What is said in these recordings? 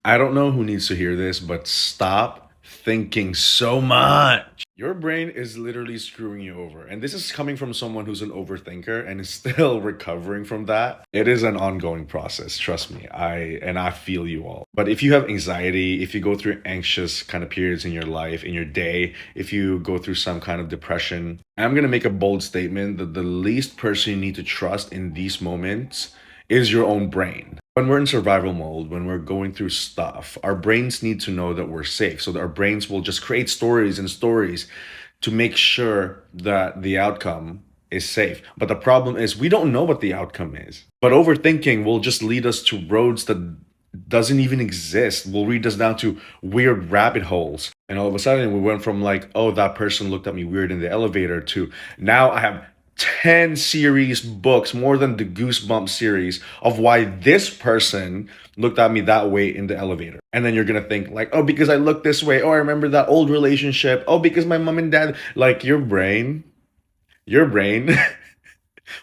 I don't know who needs to hear this, but stop thinking so much. Your brain is literally screwing you over. And this is coming from someone who's an overthinker and is still recovering from that. It is an ongoing process, trust me. I feel you all. But if you have anxiety, if you go through anxious kind of periods in your life, in your day, if you go through some kind of depression, I'm going to make a bold statement that the least person you need to trust in these moments is your own brain. When we're in survival mode, when we're going through stuff, our brains need to know that we're safe. So that our brains will just create stories and stories to make sure that the outcome is safe. But the problem is we don't know what the outcome is. But overthinking will just lead us to roads that doesn't even exist, will lead us down to weird rabbit holes. And all of a sudden we went from like, oh, that person looked at me weird in the elevator, to now I have 10 series books, more than the Goosebumps series, of why this person looked at me that way in the elevator. And then you're gonna think like, oh, because I look this way. Oh, I remember that old relationship. Oh, because my mom and dad, like your brain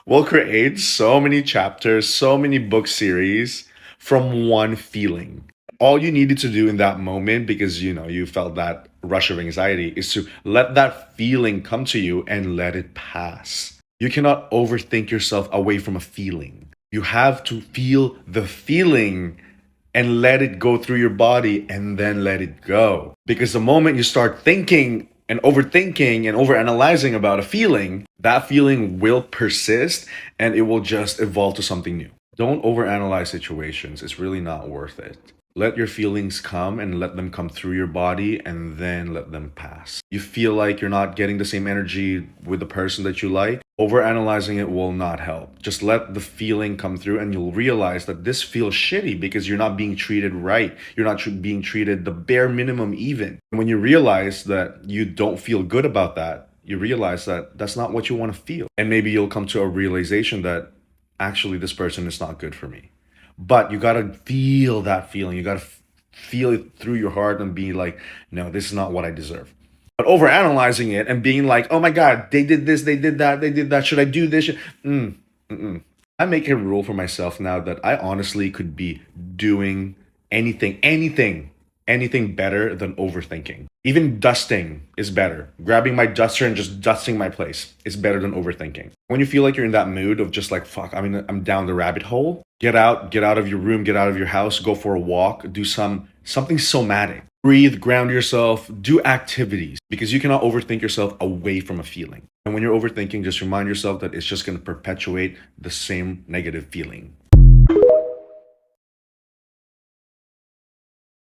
will create so many chapters, so many book series from one feeling. All you needed to do in that moment, because you felt that rush of anxiety, is to let that feeling come to you and let it pass. You cannot overthink yourself away from a feeling. You have to feel the feeling and let it go through your body and then let it go. Because the moment you start thinking and overthinking and overanalyzing about a feeling, that feeling will persist and it will just evolve to something new. Don't overanalyze situations. It's really not worth it. Let your feelings come and let them come through your body and then let them pass. You feel like you're not getting the same energy with the person that you like, overanalyzing it will not help. Just let the feeling come through and you'll realize that this feels shitty because you're not being treated right. You're not being treated the bare minimum even. And when you realize that you don't feel good about that, you realize that that's not what you want to feel. And maybe you'll come to a realization that actually this person is not good for me. But you got to feel that feeling. You got to feel it through your heart and be like, no, this is not what I deserve. But overanalyzing it and being like, oh my God, they did this, they did that. Should I do this? I make a rule for myself now that I honestly could be doing anything better than overthinking. Even dusting is better. Grabbing my duster and just dusting my place is better than overthinking. When you feel like you're in that mood of just like, fuck, I'm down the rabbit hole, get out of your room, get out of your house, go for a walk, do something somatic. Breathe, ground yourself, do activities, because you cannot overthink yourself away from a feeling. And when you're overthinking, just remind yourself that it's just going to perpetuate the same negative feeling.